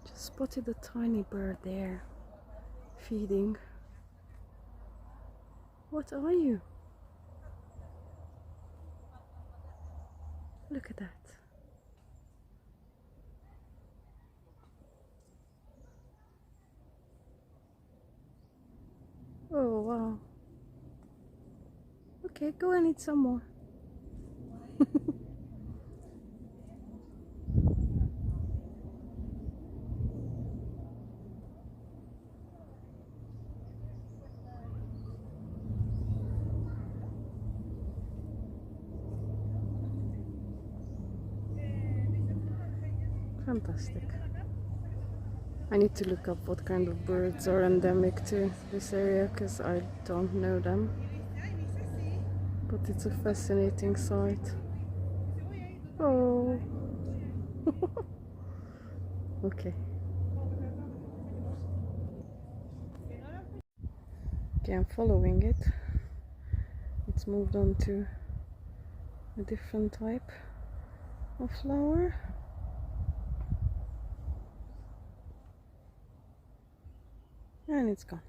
Just spotted a tiny bird there, feeding. What are you? Look at that. Oh wow. Okay, go and eat some more. Fantastic. I need to look up what kind of birds are endemic to this area because I don't know them. But it's a fascinating sight. Oh. Okay. Okay, I'm following it. It's moved on to a different type of flower. And it's gone.